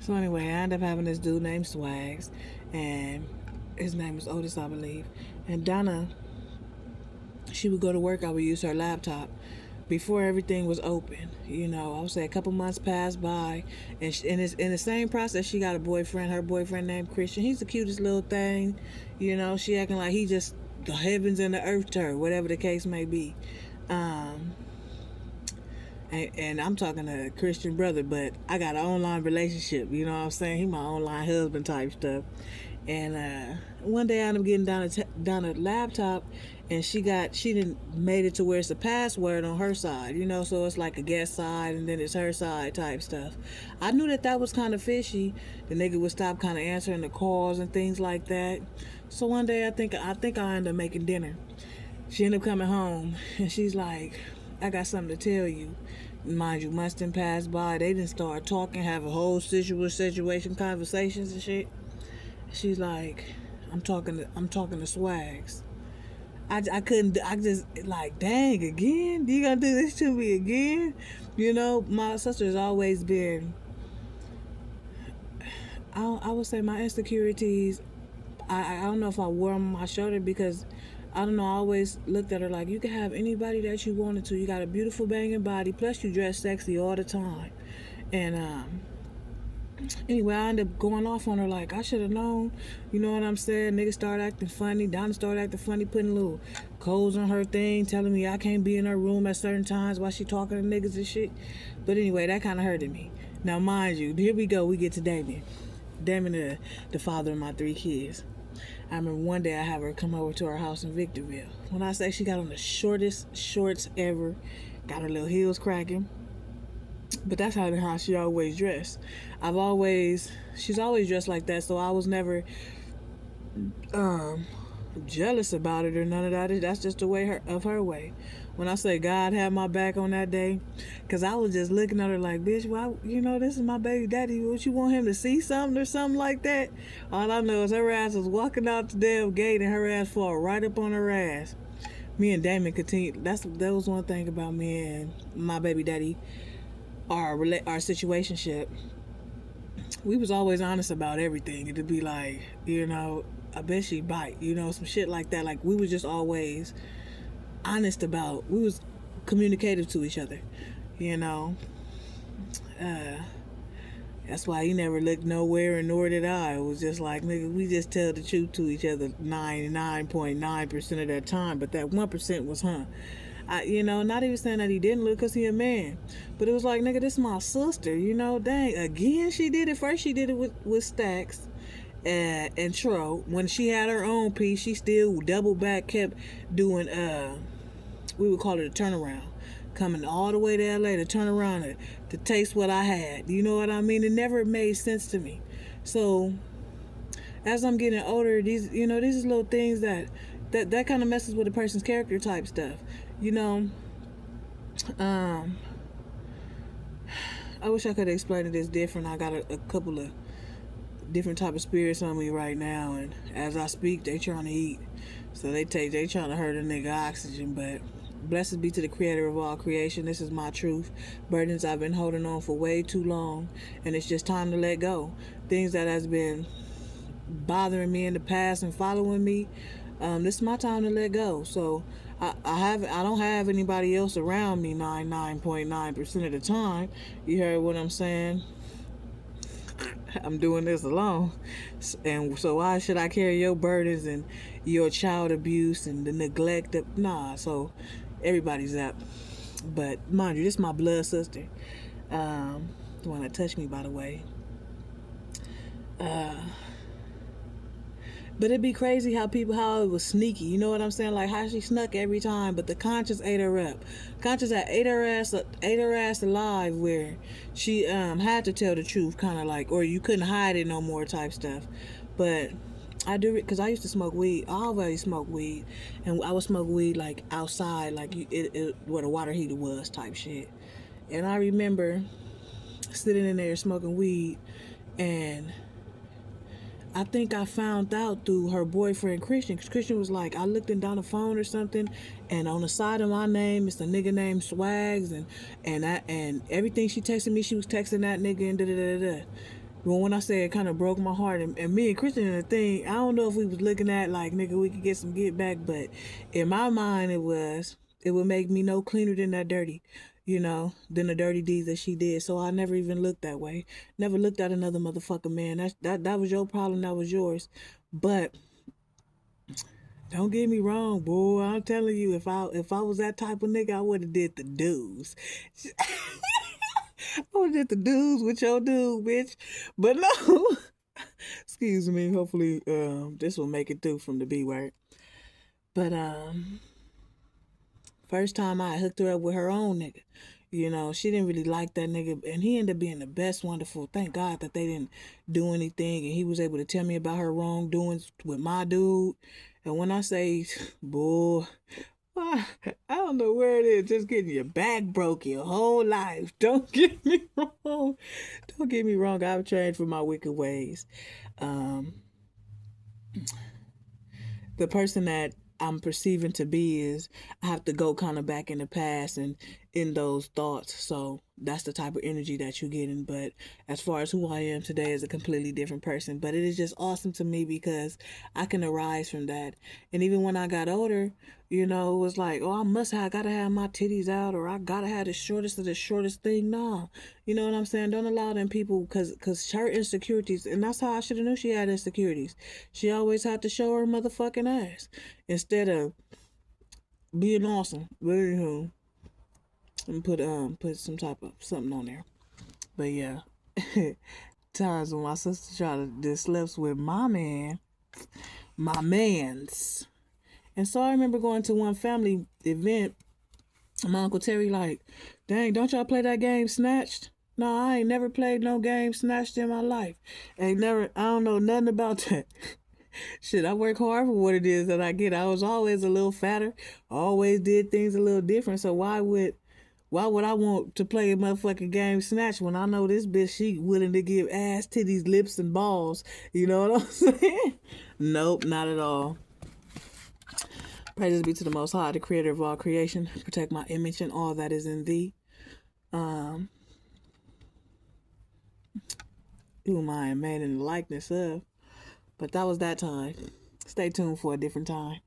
So anyway, I ended up having this dude named Swags, and his name was Otis, I believe. And Donna, she would go to work. I would use her laptop before everything was open. I would say a couple months passed by, and it's in the same process. She got a boyfriend. Her boyfriend named Christian. He's the cutest little thing. She acting like he just the heavens and the earth to her, whatever the case may be. Um, and I'm talking to a Christian brother, but I got an online relationship. You know what I'm saying? He my online husband type stuff. And one day I ended up getting down a laptop, and she didn't made it to where it's a password on her side. So it's like a guest side, and then it's her side type stuff. I knew that was kind of fishy. The nigga would stop kind of answering the calls and things like that. So one day I ended up making dinner. She ended up coming home, and she's like, I got something to tell you. Mind you, months didn't pass by. They didn't start talking, have a whole situation, conversations and shit. She's like, I'm talking to Swags. I couldn't. I just like, dang, again? You gonna do this to me again? My sister's always been. I would say my insecurities. I don't know if I wore them on my shoulder because I don't know. I always looked at her like, you can have anybody that you wanted to. You got a beautiful banging body, plus you dress sexy all the time, and anyway, I ended up going off on her like, I should have known. You know what I'm saying? Niggas started acting funny. Donna started acting funny, putting little codes on her thing, telling me I can't be in her room at certain times while she talking to niggas and shit. But anyway, that kind of hurted me. Now, mind you, here we go. We get to Damien. Damien, the father of my 3 kids. I remember one day I have her come over to our house in Victorville. When I say she got on the shortest shorts ever, got her little heels cracking. But that's how she always dressed. She's always dressed like that, so I was never jealous about it or none of that. That's just the way her way. When I say God had my back on that day, because I was just looking at her like, bitch, why, this is my baby daddy. What, you want him to see something or something like that? All I know is her ass was walking out the damn gate and her ass fall right up on her ass. Me and Damon continued. That was one thing about me and my baby daddy. Our situationship, we was always honest about everything. It'd be like, I bet she bite, some shit like that. Like, we was just always honest about, we was communicative to each other, that's why he never looked nowhere and nor did I. It was just like, nigga, we just tell the truth to each other 99.9% of that time, but that 1% was not even saying that he didn't look because he a man. But it was like, nigga, this is my sister, dang, again she did it. First she did it with Stacks and Tro. When she had her own piece, she still double back, kept doing, we would call it a turnaround. Coming all the way to LA to turn around to taste what I had. You know what I mean? It never made sense to me. So as I'm getting older, these little things that kind of messes with a person's character type stuff. I wish I could explain this different. I got a couple of different type of spirits on me right now, and as I speak, they trying to eat. So they trying to hurt a nigga oxygen, but blessed be to the creator of all creation. This is my truth. Burdens I've been holding on for way too long, and it's just time to let go. Things that has been bothering me in the past and following me, this is my time to let go. So I don't have anybody else around me 99.9% of the time. You heard what I'm saying? I'm doing this alone, and so why should I carry your burdens and your child abuse and the neglect of everybody's up. But mind you, this is my blood sister, the one that touched me, by the way. But it'd be crazy how it was sneaky. You know what I'm saying? Like how she snuck every time, but the conscience ate her up. Conscience had ate her ass alive, where she had to tell the truth, kind of like, or you couldn't hide it no more type stuff. But I do it because I used to smoke weed. I always smoked weed, and I would smoke weed like outside, like where the water heater was type shit. And I remember sitting in there smoking weed, and I think I found out through her boyfriend Christian, because Christian was like, I looked down the phone or something, and on the side of my name it's a nigga named Swags, and everything she texted me, she was texting that nigga and da da da da. Well, when I say it kind of broke my heart, and me and Christian and the thing, I don't know if we was looking at like, nigga, we could get some get back, but in my mind, it would make me no cleaner than that dirty, than the dirty deeds that she did. So I never even looked that way. Never looked at another motherfucker man. That was your problem. That was yours. But don't get me wrong, boy. I'm telling you, if I was that type of nigga, I would have did the dudes. I would have did the dudes with your dude, bitch. But no. Excuse me. Hopefully, this will make it through from the B word. But first time I hooked her up with her own nigga. She didn't really like that nigga, and he ended up being the best, wonderful. Thank God that they didn't do anything, and he was able to tell me about her wrongdoings with my dude. And when I say, boy, I don't know where it is, just getting your back broke your whole life. Don't get me wrong. Don't get me wrong. I've changed from my wicked ways. The person that I'm perceiving to be is I have to go kind of back in the past and in those thoughts. So that's the type of energy that you're getting. But as far as who I am today is a completely different person. But it is just awesome to me because I can arise from that. And even when I got older, it was like, oh, I gotta have my titties out, or I gotta have the shortest of the shortest thing. Nah, you know what I'm saying? Don't allow them people, cause her insecurities, and that's how I should have knew she had insecurities. She always had to show her motherfucking ass instead of being awesome. But anywho, and put some type of something on there. But yeah, times when my sister tried to just slept with my man's. And so I remember going to one family event. My Uncle Terry like, dang, don't y'all play that game Snatched? No, I ain't never played no game Snatched in my life. I don't know nothing about that. Shit, I work hard for what it is that I get. I was always a little fatter. Always did things a little different. So why would I want to play a motherfucking game Snatch when I know this bitch, she willing to give ass, titties, lips, and balls? You know what I'm saying? Nope, not at all. Praises be to the Most High, the creator of all creation. Protect my image and all that is in thee. Whom I am made in the likeness of. But that was that time. Stay tuned for a different time.